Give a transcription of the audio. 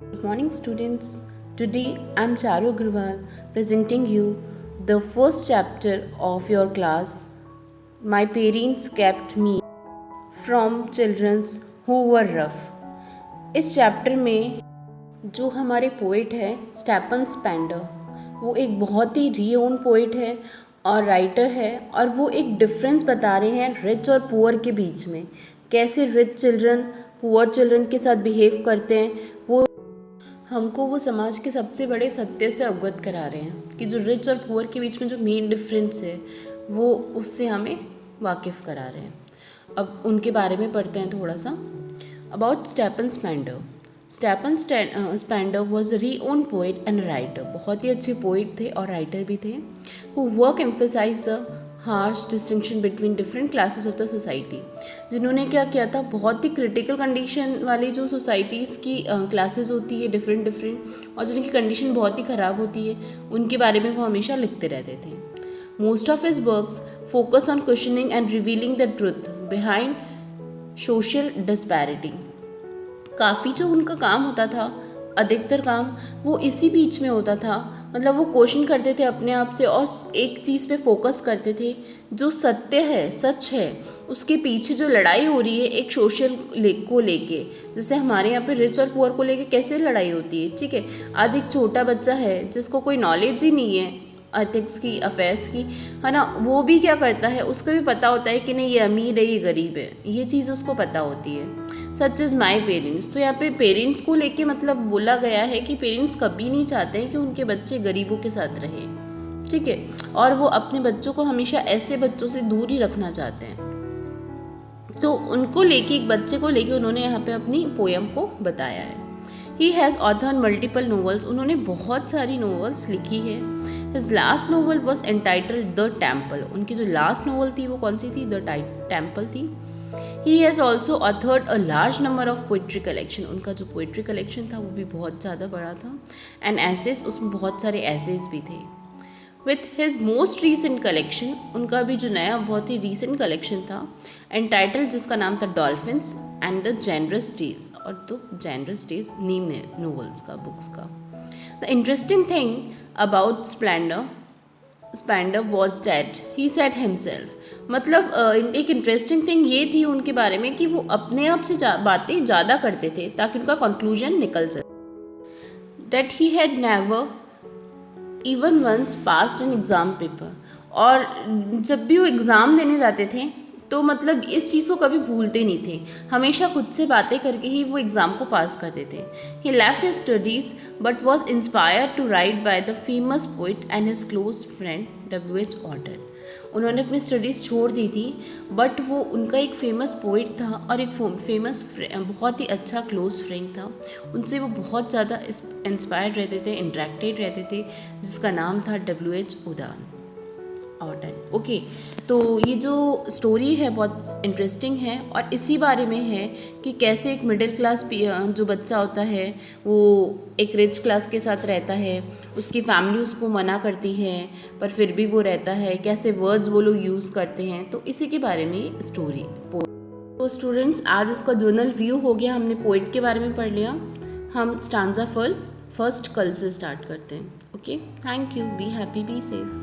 Good morning, students. Today I'm Charu Agrawal presenting you the first chapter of your class. My parents kept me from children who were rough. इस chapter में जो हमारे poet है Stephen Spender, वो एक बहुत ही rayon poet है और राइटर है, और वो एक डिफरेंस बता रहे हैं रिच और पुअर के बीच में, कैसे रिच चिल्ड्रन पुअर चिल्ड्रन के साथ बिहेव करते हैं। वो समाज के सबसे बड़े सत्य से अवगत करा रहे हैं कि जो रिच और पुअर के बीच में जो मेन डिफरेंस है वो उससे हमें वाकिफ़ करा रहे हैं। अब उनके बारे में पढ़ते हैं थोड़ा सा। About Stephen Spender. Stephen Spender was a renowned poet and writer. बहुत ही अच्छे पोइट थे और राइटर भी थे। Who work emphasize the harsh distinction between different classes of the society. जिन्होंने क्या किया था, बहुत ही क्रिटिकल कंडीशन वाली जो सोसाइटीज़ की क्लासेस होती है डिफरेंट और जिनकी कंडीशन बहुत ही ख़राब होती है, उनके बारे में वो हमेशा लिखते रहते थे। Most of his works focus on questioning and revealing the truth behind social disparity. काफ़ी जो उनका काम होता था, अधिकतर काम वो इसी बीच में होता था। मतलब वो क्वेश्चन करते थे अपने आप से और एक चीज़ पे फोकस करते थे, जो सत्य है, सच है, उसके पीछे जो लड़ाई हो रही है एक सोशल को लेके। जैसे हमारे यहाँ पे रिच और पुअर को लेके कैसे लड़ाई होती है, ठीक है। आज एक छोटा बच्चा है जिसको कोई नॉलेज ही नहीं है एथिक्स की, अफेयर्स की, है ना, वो भी क्या करता है, उसको भी पता होता है कि नहीं ये अमीर है ये गरीब है, ये चीज़ उसको पता होती है। Such is my parents. तो यहाँ पे पेरेंट्स को लेके मतलब बोला गया है कि पेरेंट्स कभी नहीं चाहते हैं कि उनके बच्चे गरीबों के साथ रहें, ठीक है, और वो अपने बच्चों को हमेशा ऐसे बच्चों से दूर ही रखना चाहते हैं। तो उनको लेके, एक बच्चे को लेके उन्होंने यहाँ पे अपनी पोयम को बताया है। He has author multiple novels. उन्होंने बहुत सारी नोवेल्स लिखी है। His last novel was entitled the temple. उनकी जो लास्ट नोवेल थी वो कौन सी थी, द टेम्पल थी। He has also authored a large number of poetry collection. उनका जो पोइट्री कलेक्शन था वो भी बहुत ज़्यादा बड़ा था। एंड एसेज, उसमें बहुत सारे एसेज भी थे। With his most recent collection, उनका भी जो नया बहुत ही रीसेंट कलेक्शन था, एंटाइटल, जिसका नाम था Dolphins and the Generous Days. और तो जेनरस डेज नेम है नोवेल्स का, बुक्स का। The interesting thing about Spender was that he said himself. मतलब एक इंटरेस्टिंग थिंग ये थी उनके बारे में कि वो अपने आप से बातें ज़्यादा करते थे ताकि उनका कंक्लूजन निकल सके। That he had never even once passed an exam paper. और जब भी वो एग्ज़ाम देने जाते थे तो मतलब इस चीज़ को कभी भूलते नहीं थे, हमेशा खुद से बातें करके ही वो एग्ज़ाम को पास करते थे। He left his studies but was inspired to write by the famous poet and his close friend W.H. ऑर्डर। उन्होंने अपनी स्टडीज़ छोड़ दी थी, बट वो उनका एक फेमस पोइट था और एक फेमस बहुत ही अच्छा क्लोज फ्रेंड था, उनसे वो बहुत ज़्यादा इंस्पायर्ड रहते थे, इंटरेक्टेड रहते थे, जिसका नाम था W.H. ऑर्डन। ओके, तो ये जो स्टोरी है बहुत इंटरेस्टिंग है और इसी बारे में है कि कैसे एक मिडिल क्लास जो बच्चा होता है वो एक रिच क्लास के साथ रहता है, उसकी फैमिली उसको मना करती है पर फिर भी वो रहता है, कैसे वर्ड्स वो लोग यूज़ करते हैं, तो इसी के बारे में स्टोरी। तो स्टूडेंट्स, आज इसका जर्नल व्यू हो गया, हमने पोइट के बारे में पढ़ लिया। हम स्टांजा फर्स्ट कल से स्टार्ट करते हैं। Okay, thank you, be happy, be safe.